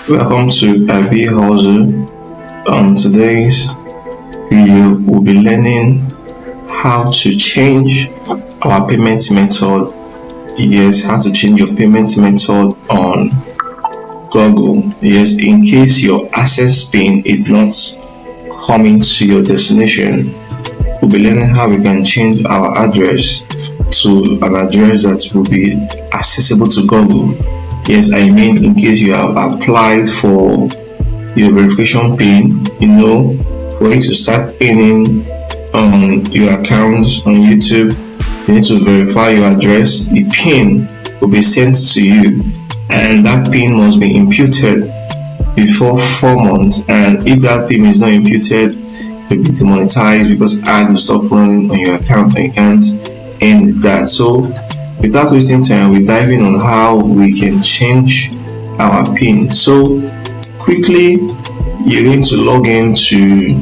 Welcome to IB Hustle. On today's video, we'll be learning how to change our payment method. Yes, how to change your payment method on Google. Yes, in case your access pin is not coming to your destination, we'll be learning how we can change our address to an address that will be accessible to Google. Yes, I mean in case you have applied for your verification pin, for you to start earning on your accounts on YouTube, you need to verify your address. The pin will be sent to you, and that pin must be imputed before 4 months. And if that pin is not imputed, you'll be demonetized because ads will stop running on your account and you can't earn that. So without wasting time, we're diving on how we can change our pin. So quickly, you're going to log into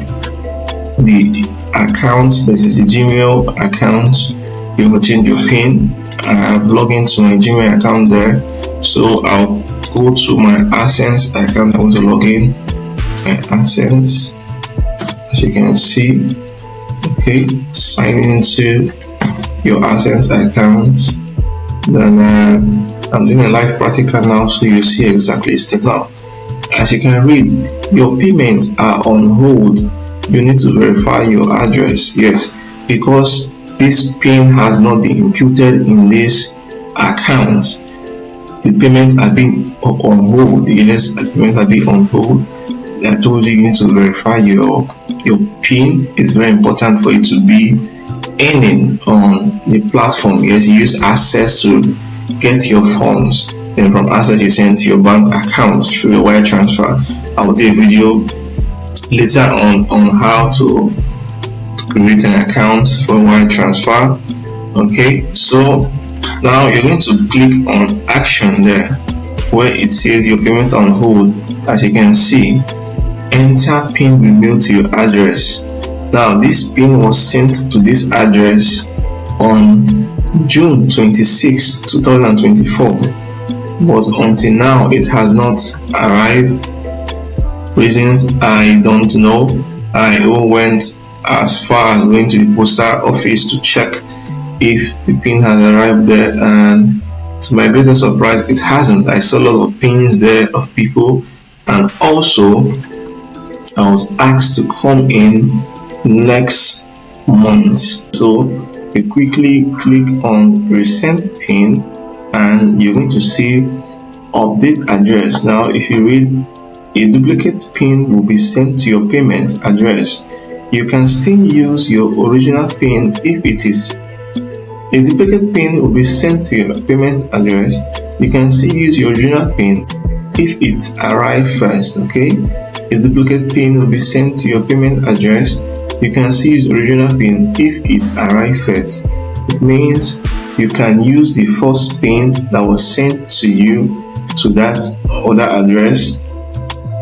the account. This is the Gmail account. You will change your pin. I have logged into my Gmail account there, so I'll go to my AdSense account. I want to log in my AdSense, as you can see. Okay, sign into your AdSense account. Then I'm doing a live practical now, so you see exactly step now. As you can read, your payments are on hold. You need to verify your address. Yes, because this pin has not been imputed in this account. The payments are being on hold. Yes, the payments are being on hold. I told you need to verify your pin. It's very important for you to be earning on the platform. Yes, you use Access to get your funds. Then from Access you send to your bank account through a wire transfer. I will do a video later on how to create an account for wire transfer. Okay, so now you're going to click on action there where it says your payments on hold. As you can see, enter pin will mail to your address. Now this pin was sent to this address on June 26, 2024, but until now it has not arrived. Reasons I don't know. I even went as far as going to the postal office to check if the pin has arrived there, and to my greatest surprise it hasn't. I saw a lot of pins there of people, and also I was asked to come in next month. So you quickly click on resend pin and you're going to see update address. Now if you read, a duplicate pin will be sent to your payment address. You can still use your original pin if it is. A duplicate pin will be sent to your payment address. You can still use your original pin if it arrives first. Okay, a duplicate pin will be sent to your payment address. You can still use original pin if it arrives first. It means you can use the first pin that was sent to you to that other address.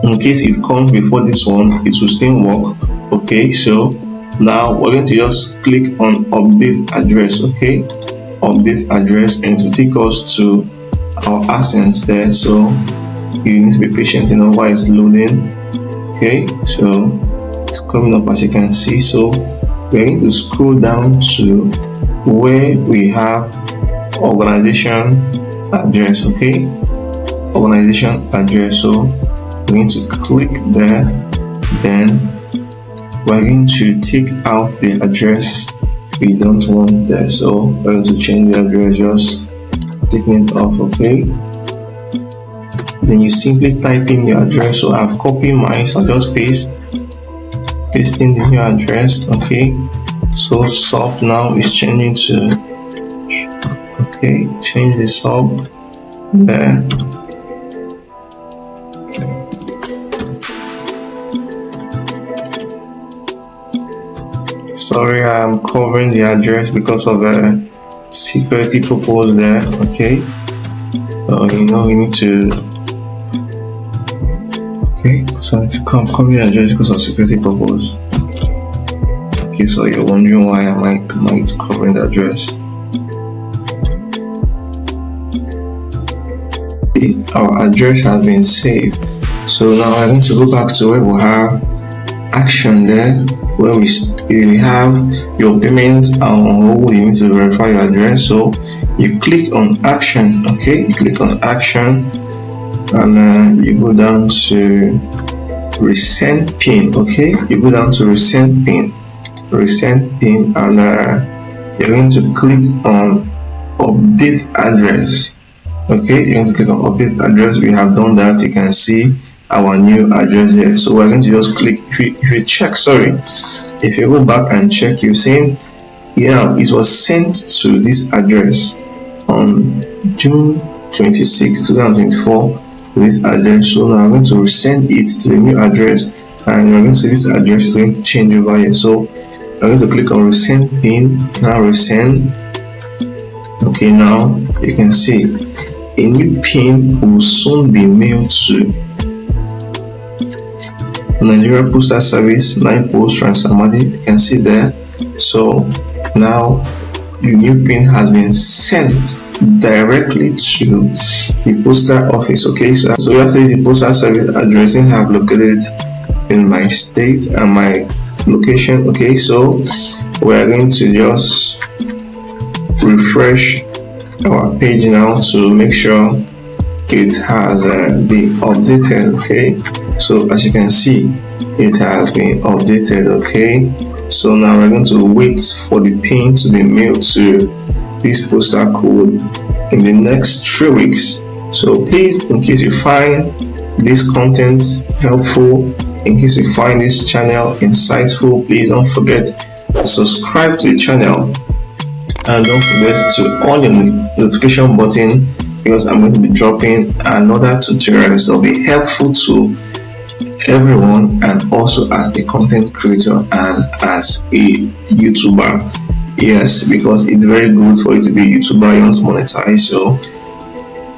In case it comes before this one, it will still work. Okay, so now we're going to just click on update address. Okay, update address, and it will take us to our AdSense there. So you need to be patient while it's loading. Okay, so it's coming up as you can see. So we're going to scroll down to where we have organization address. Okay, organization address. So we're going to click there, then we're going to take out the address we don't want there. So we're going to change the address, just taking it off. Okay, then you simply type in your address. So I've copied mine, so I'll just pasting the new address. Okay, so sub now is changing to, okay, change the sub there. Sorry, I'm covering the address because of a security purpose there. Okay, so we need to, okay, so I need to cover the address because of security purpose. Okay, so you're wondering why am I covering the address. Our address has been saved. So now I'm going to go back to where we have action there, where we have your payment on hold. You need to verify your address, so you click on action. Okay, you click on action, and you go down to resend pin. Okay, you go down to resend pin, and you're going to click on update address. Okay, you're going to click on update address. We have done that. You can see our new address there. So we're going to just click. If you go back and check, you're saying, yeah, it was sent to this address on June 26, 2024 to this address. So now I'm going to resend it to the new address, and you're going to see this address is going to change over here. So I'm going to click on resend pin. Now resend. Okay, now you can see a new pin will soon be mailed to Nigeria Postal Service, 9 Post Transamadi. You can see there. So now the new pin has been sent directly to the postal office. Okay, so you have to use the postal service addressing I have located in my state and my location. Okay, so we are going to just refresh our page now to make sure it has been updated. Okay, so as you can see, it has been updated. Okay, so now we're going to wait for the pin to be mailed to this postal code in the next 3 weeks. So please, in case you find this content helpful, in case you find this channel insightful, please don't forget to subscribe to the channel, and don't forget to on the notification button, because I'm going to be dropping another tutorials that will be helpful to everyone, and also as a content creator and as a YouTuber. Yes, because it's very good for you to be a YouTuber, you want to monetize. So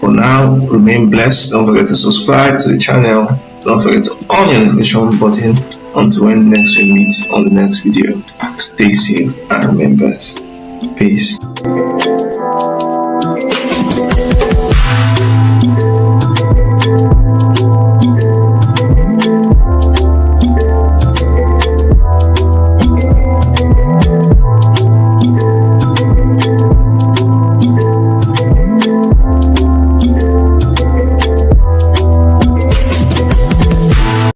for now, remain blessed. Don't forget to subscribe to the channel. Don't forget to on your notification button. Until when next we meet on the next video, stay safe and remain blessed. Peace.